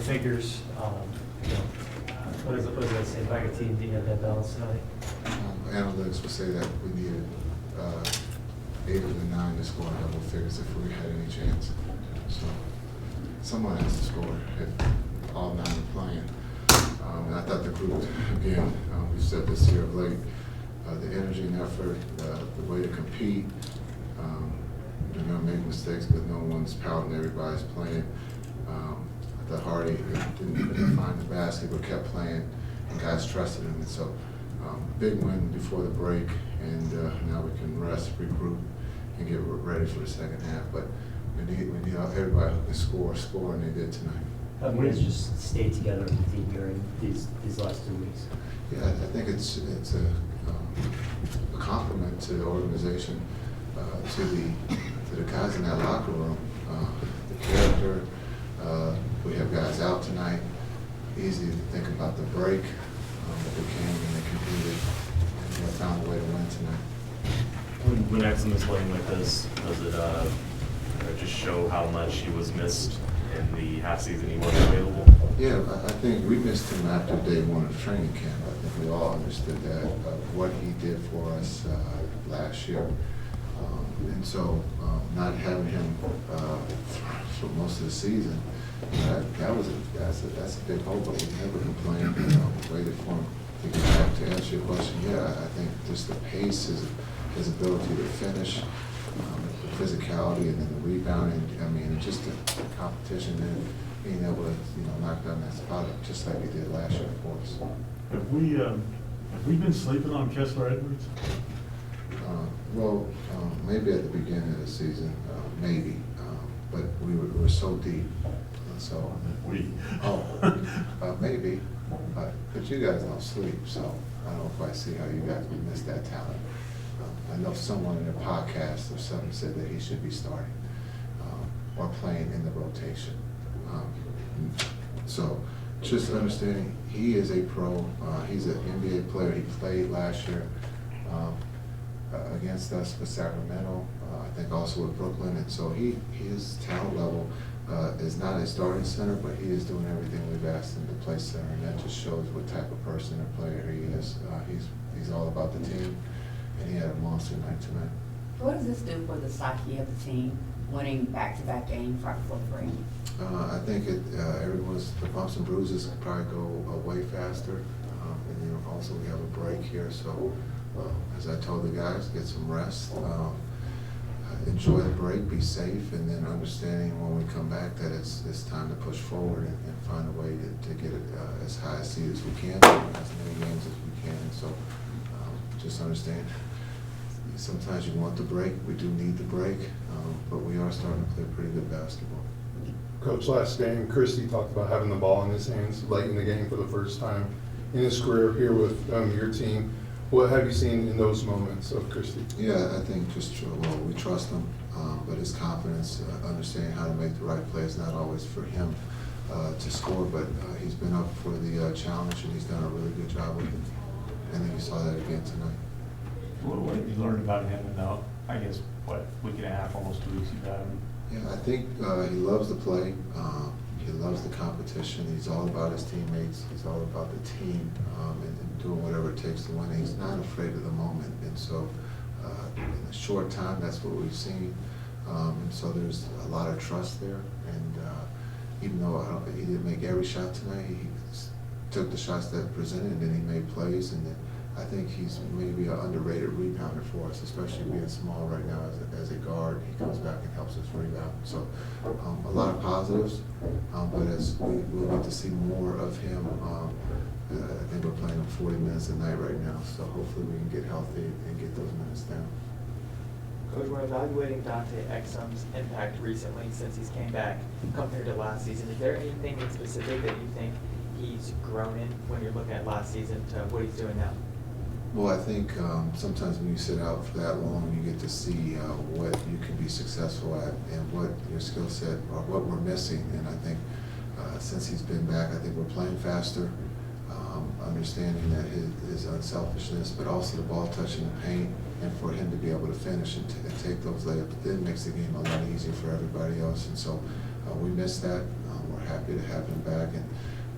figures. What does that say about your team? Do you have that balance tonight? Analytics would say that we needed 8 of the 9 to score in double figures if we had any chance. So someone has to score if all 9 are playing. And I thought the group, again, we've said this here of late, the energy and effort, the way to compete. You're going to make mistakes, but no one's pouting, everybody's playing. I thought Hardy didn't find the basket, but kept playing, and guys trusted him. And so, big win before the break, and now we can rest, regroup, and get ready for the second half. But we need everybody who can score, and they did tonight. How many guys just stayed together as a team during these last 2 weeks? Yeah, I think it's a compliment to the organization, to the guys in that locker room, the character. We have guys out tonight. Easy to think about the break, but they came and they competed, and they found a way to win tonight. When Exum is playing like this, does it just show how much he was missed in the half season he wasn't available? Yeah, I think we missed him after day 1 of training camp. I think we all understood that, what he did for us last year. And so not having him for most of the season, that's a big hole, but we never complained. Waited for him to get back. To answer your question, yeah, I think just the pace, his ability to finish, the physicality, and then the rebounding. I mean, just the competition and being able to knock down that spot just like he did last year for us. Have we been sleeping on Kessler Edwards? Well, maybe at the beginning of the season, maybe, but we were so deep, and so maybe, but you guys don't sleep, so I don't quite see how you guys would miss that talent. I know someone in a podcast or something said that he should be starting or playing in the rotation. So just understanding he is a pro. He's an NBA player. He played last year against us with Sacramento, I think also with Brooklyn, and so his talent level is not a starting center, but he is doing everything we've asked him to play center, and that just shows what type of person or player he is. He's all about the team, and he had a monster night tonight. What does this do for the psyche of the team, winning back-to-back games right before the break? I think everyone's the bumps and bruises could probably go way faster, and also we have a break here, so. As I told the guys, get some rest, enjoy the break, be safe, and then understanding when we come back that it's time to push forward and find a way to get it as high a seed as we can, as many games as we can. And so just understand, sometimes you want the break, we do need the break, but we are starting to play pretty good basketball. Coach, last game, Christie talked about having the ball in his hands late in the game for the first time in his career here with your team. What have you seen in those moments of Christie? Yeah, I think we trust him, but his confidence, understanding how to make the right plays, not always for him to score, but he's been up for the challenge, and he's done a really good job with it. And then you saw that again tonight. What have you learned about him in the, I guess, week and a half, almost 2 weeks you've had him? Yeah, I think he loves to play. He loves the competition. He's all about his teammates. He's all about the team and doing whatever it takes to win. He's not afraid of the moment. And so in a short time, that's what we've seen. And so there's a lot of trust there. And even though he didn't make every shot tonight, he took the shots that presented, and then he made plays. And then I think he's maybe an underrated rebounder for us, especially being small right now as a guard. He comes back and helps us rebound. So a lot of positives, but as we'll get to see more of him, I think we're playing him 40 minutes a night right now, so hopefully we can get healthy and get those minutes down. Coach, we're evaluating Dante Exum's impact recently since he's came back compared to last season. Is there anything in specific that you think he's grown in when you're looking at last season to what he's doing now? Well, I think sometimes when you sit out for that long, you get to see what you can be successful at and what your skill set or what we're missing. And I think since he's been back, I think we're playing faster, understanding that his unselfishness, but also the ball touching the paint, and for him to be able to finish and take those layups, then makes the game a lot easier for everybody else. And so we missed that. We're happy to have him back, and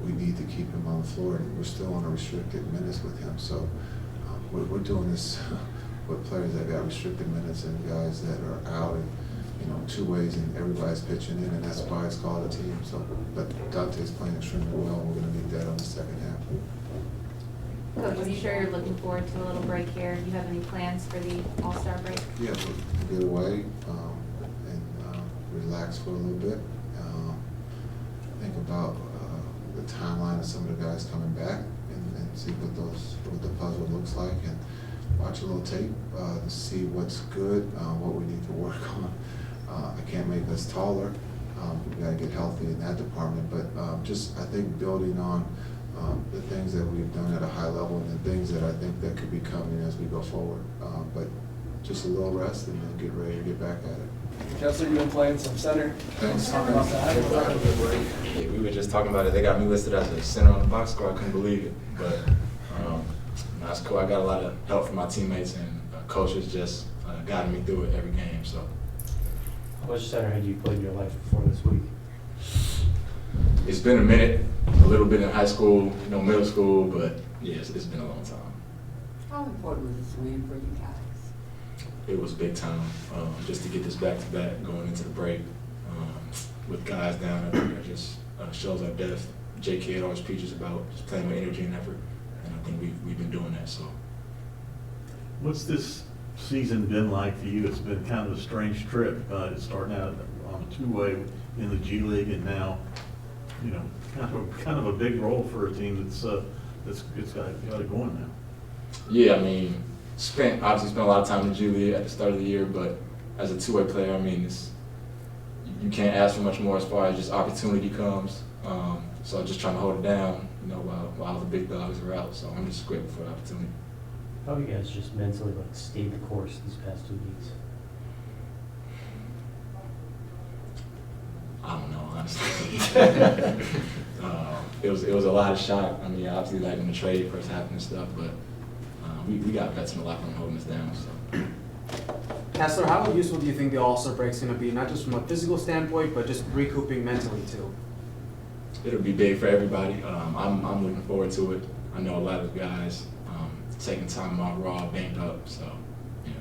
we need to keep him on the floor. And we're still on a restricted minutes with him, so we're doing this with players that got restricted minutes and guys that are out, and two ways, and everybody's pitching in, and that's why it's called a team. So, but Dante's playing extremely well, and we're going to need that on the second half. Coach, I'm sure you're looking forward to a little break here. Do you have any plans for the All-Star break? Yeah, we'll get away and relax for a little bit. Think about the timeline of some of the guys coming back, and see what the puzzle looks like, and watch a little tape to see what's good, what we need to work on. I can't make us taller. We've got to get healthy in that department, but just I think building on the things that we've done at a high level, and the things that I think that could be coming as we go forward. But just a little rest, and then get ready to get back at it. Kessler, you've been playing some center. Thanks. Yeah, we were just talking about it. They got me listed as a center on the box score. I couldn't believe it, but that's cool. I got a lot of help from my teammates, and coaches just guiding me through it every game. So, Which center had you played in your life before this week? it's been a minute. A little bit in high school, middle school, but yeah, it's been a long time. How important was this win for you guys? It was big time, just to get this back-to-back going into the break with guys down. I think that just shows our depth. J.K. had always preaches about just playing with energy and effort, and I think we've been doing that. So, What's this season been like for you? It's been kind of a strange trip, starting out on a two-way in the G League, and now, kind of a big role for a team that's got it going now. yeah, I mean, obviously spent a lot of time in the G League at the start of the year, but as a two-way player, I mean, you can't ask for much more as far as just opportunity comes. So I'm just trying to hold it down, while the big dogs are out. So I'm just grateful for the opportunity. How have you guys just mentally stayed the course these past 2 weeks? I don't know, honestly. It was a lot of shock. I mean, obviously, when the trade first happened and stuff, but we got vets in the locker room holding us down. So. Kessler, how useful do you think the All-Star break's going to be, not just from a physical standpoint, but just recouping mentally too? It'll be big for everybody. I'm looking forward to it. I know a lot of guys taking time off raw, banged up, so yeah.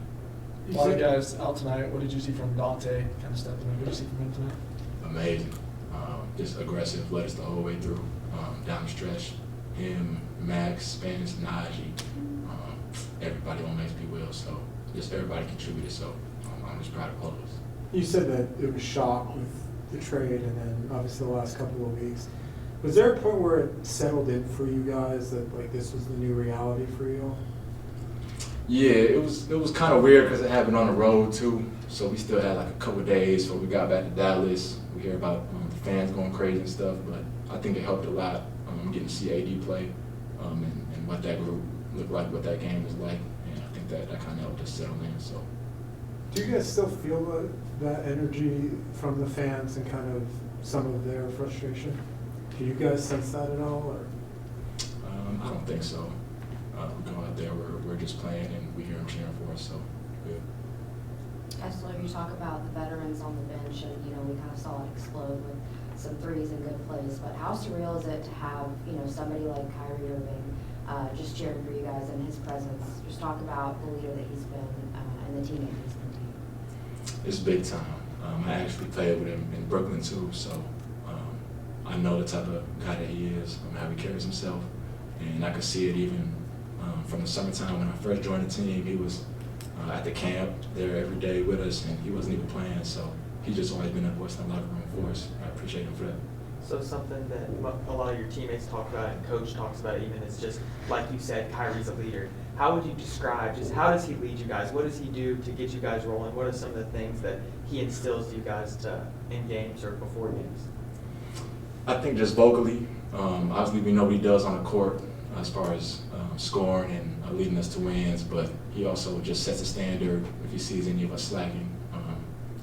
A lot of guys out tonight. What did you see from Dante kind of stepping in? What did you see from him tonight? Amazing. Just aggressive, led us the whole way through, down the stretch. Him, Max, Spence, Najee, everybody on base will. So just everybody contributed. So I'm just proud of all of us. You said that it was shock with the trade, and then obviously the last couple of weeks. Was there a point where it settled in for you guys that this was the new reality for you? Yeah, it was kind of weird because it happened on the road too. So we still had a couple of days before we got back to Dallas. We hear about the fans going crazy and stuff, but I think it helped a lot getting to see AD play and what that group looked like, what that game was like, and I think that kind of helped us settle in. So. Do you guys still feel that energy from the fans and kind of some of their frustration? Do you guys sense that at all? Or? I don't think so. We go out there, we're just playing, and we hear them cheering for us, so good. Kessler, you talk about the veterans on the bench, and we kind of saw it explode with some threes and good plays. But how surreal is it to have somebody like Kyrie Irving just cheering for you guys in his presence? Just talk about the leader that he's been and the teammate he's been to you. It's big time. I actually played with him in Brooklyn too, so I know the type of guy that he is, how he carries himself, and I could see it even from the summertime when I first joined the team. He was at the camp there every day with us, and he wasn't even playing, so he's just always been a voice in the locker room for us. I appreciate him for that. So something that a lot of your teammates talk about and coach talks about even is just, like you said, Kyrie's a leader. How would you describe, just how does he lead you guys? What does he do to get you guys rolling? What are some of the things that he instills you guys in games or before games? I think just vocally. Obviously, we know what he does on the court as far as scoring and leading us to wins, but he also just sets a standard if he sees any of us slacking.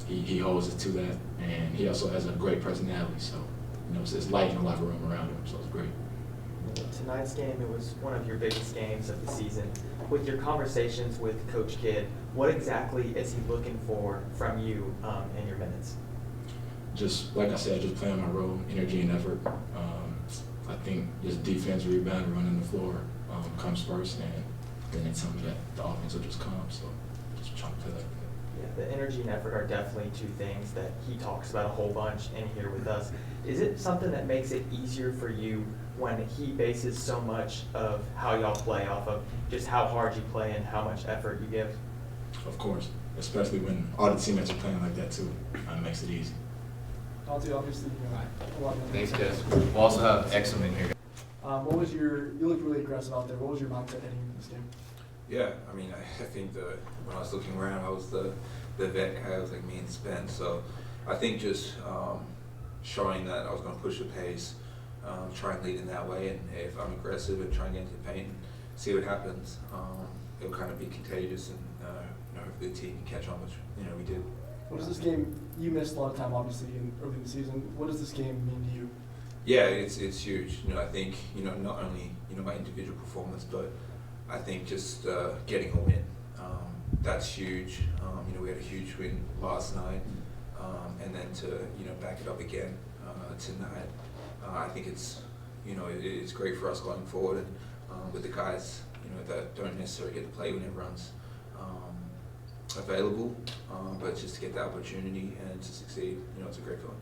He holds us to that, and he also has a great personality, so it's light in the locker room around him, so it's great. Tonight's game, it was one of your biggest games of the season. With your conversations with Coach Kidd, what exactly is he looking for from you in your minutes? just like I said, just playing my role, energy and effort. I think just defense, rebound, running the floor comes first, and then it's something that the offense will just come. So just trying to play like that. Yeah, the energy and effort are definitely two things that he talks about a whole bunch in here with us. Is it something that makes it easier for you when he bases so much of how y'all play off of just how hard you play and how much effort you give? Of course, especially when all the teammates are playing like that too. It makes it easy. Dante, obviously, a lot of Thanks, Jess. We'll also have Exum in here. What was you looked really aggressive out there. What was your mindset heading into this game? Yeah, I mean, I think when I was looking around, I was the vet guy. I was like me and Spence. So I think just showing that I was going to push the pace, try and lead in that way, and if I'm aggressive and try and get into the paint and see what happens, it'll kind of be contagious, and hopefully the team can catch on, which we did. What does this game? You missed a lot of time, obviously, early in the season. What does this game mean to you? Yeah, it's huge. I think not only my individual performance, but I think just getting a win. That's huge. We had a huge win last night, and then to back it up again tonight. I think it's it's great for us going forward, and with the guys that don't necessarily get to play when everyone's available, but just to get the opportunity and to succeed, it's a great feeling.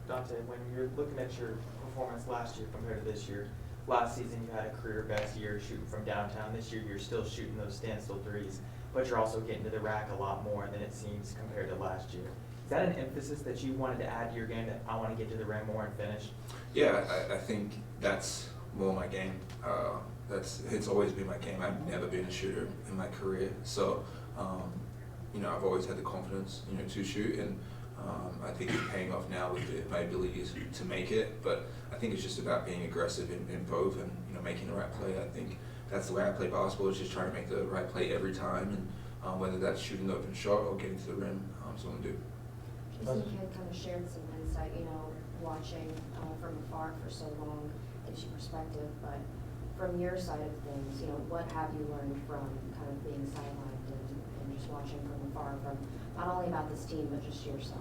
Dante, when you're looking at your performance last year compared to this year, last season you had a career best year shooting from downtown. This year you're still shooting those standstill threes, but you're also getting to the rack a lot more than it seems compared to last year. Is that an emphasis that you wanted to add to your game, that I want to get to the rim more and finish? Yeah, I think that's more my game. It's always been my game. I've never been a shooter in my career, so I've always had the confidence to shoot, and I think it's paying off now with my abilities to make it. But I think it's just about being aggressive in both, and making the right play. I think that's the way I play basketball, is just trying to make the right play every time, and whether that's shooting the open shot or getting to the rim, so I'm gonna do. Casey had kind of shared some insight, watching from afar for so long, gives you perspective, but from your side of things, what have you learned from kind of being sidelined and just watching from afar, from not only about this team, but just yourself?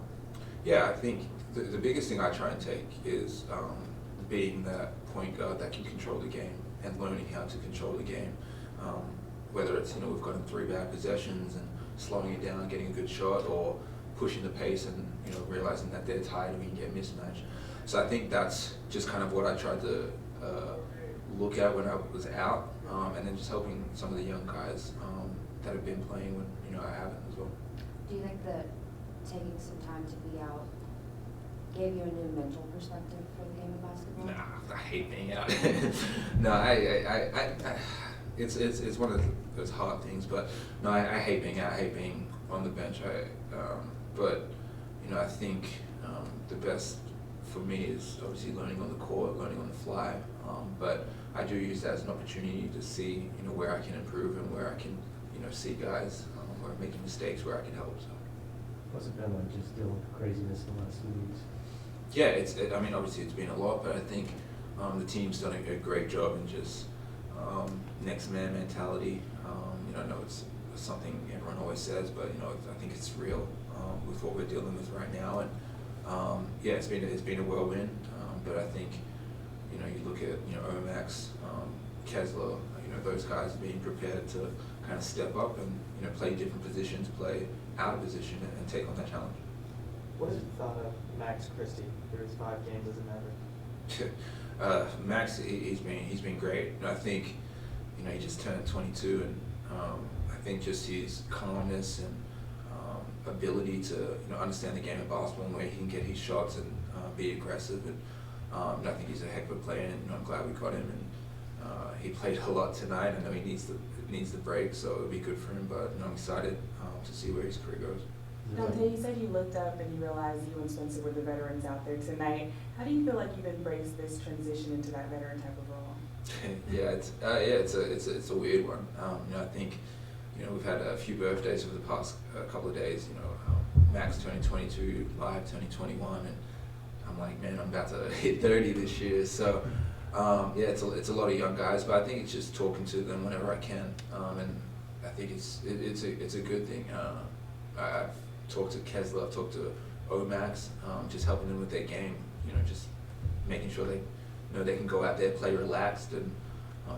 Yeah, I think the biggest thing I try and take is being that point guard that can control the game and learning how to control the game. Whether it's, we've gotten 3 bad possessions and slowing it down, getting a good shot, or pushing the pace and, realizing that they're tired and we can get mismatch. So I think that's just kind of what I tried to look at when I was out, and then just helping some of the young guys that have been playing when, I haven't as well. Do you think that taking some time to be out gave you a new mental perspective for the game of basketball? Nah, I hate being out. No, it's one of those hard things, but no, I hate being out. I hate being on the bench. But I think the best for me is obviously learning on the court, learning on the fly. But I do use that as an opportunity to see where I can improve and where I can see guys where I'm making mistakes, where I can help. So. What's it been like just dealing with the craziness in the last few weeks? Yeah, I mean, obviously it's been a lot, but I think the team's done a great job in just next man mentality. I know it's something everyone always says, but I think it's real with what we're dealing with right now. And it's been a whirlwind, but I think you look at Omax, Kessler, those guys being prepared to kind of step up and play different positions, play out of position, and take on that challenge. What have you thought of Max Christie through his 5 games as a Maverick? Max, he's been great. I think he just turned 22, and I think just his calmness and ability to understand the game of basketball and where he can get his shots and be aggressive. And I think he's a heck of a player, and I'm glad we got him. And he played a lot tonight. I know he needs the break, so it'll be good for him. But I'm excited to see where his career goes. Dante, you said you looked up and you realized you and Spencer were the veterans out there tonight. How do you feel like you've embraced this transition into that veteran type of role? It's a weird one. I think we've had a few birthdays over the past couple of days. Max turning 22, Live turning 21, and I'm like, man, I'm about to hit 30 this year. So it's a lot of young guys, but I think it's just talking to them whenever I can, and I think it's a good thing. I've talked to Kessler, I've talked to O-Max, just helping them with their game, just making sure they can go out there, play relaxed, and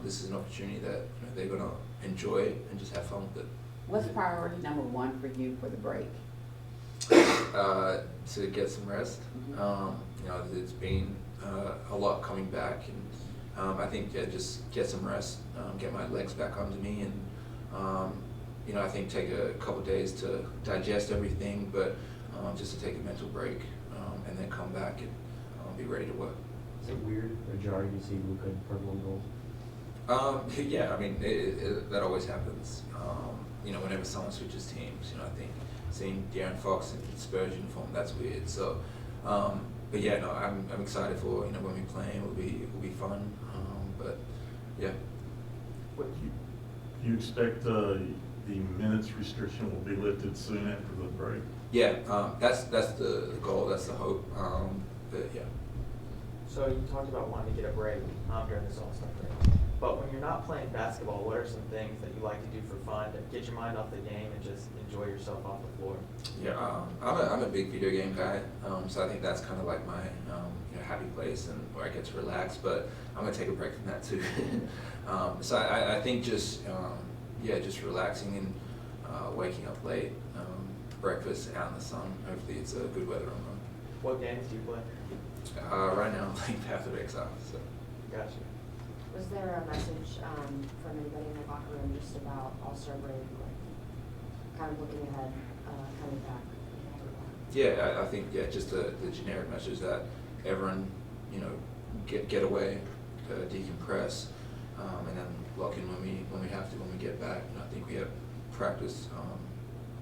this is an opportunity that they're going to enjoy and just have fun with it. What's priority number one for you for the break? To get some rest. It's been a lot coming back, and I think just get some rest, get my legs back under me, and I think take a couple days to digest everything, but just to take a mental break, and then come back and be ready to work. Is it weird or jarring to see Luka in purple and gold? Yeah, I mean, that always happens. Whenever someone switches teams, I think seeing De'Aaron Fox in Spurs uniform, that's weird. So, but yeah, no, I'm excited for when we play. It will be fun. But yeah. What you expect the minutes restriction will be lifted soon after the break? Yeah, that's the goal. That's the hope. But yeah. So you talked about wanting to get a break during this All-Star break. But when you're not playing basketball, what are some things that you like to do for fun to get your mind off the game and just enjoy yourself off the floor? Yeah, I'm a big video game guy, so I think that's kind of like my happy place and where I get to relax. But I'm gonna take a break from that too. So I think just relaxing and waking up late, breakfast out in the sun. Hopefully it's a good weather on. What games do you play? Right now I'm playing Path of Exile. So. Gotcha. Was there a message from anybody in the locker room just about All-Star break, like kind of looking ahead, coming back? Yeah, I think just the generic message that everyone, get away, decompress, and then lock in when we have to when we get back. And I think we have practice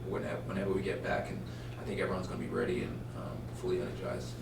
whenever we get back, and I think everyone's going to be ready and fully energized.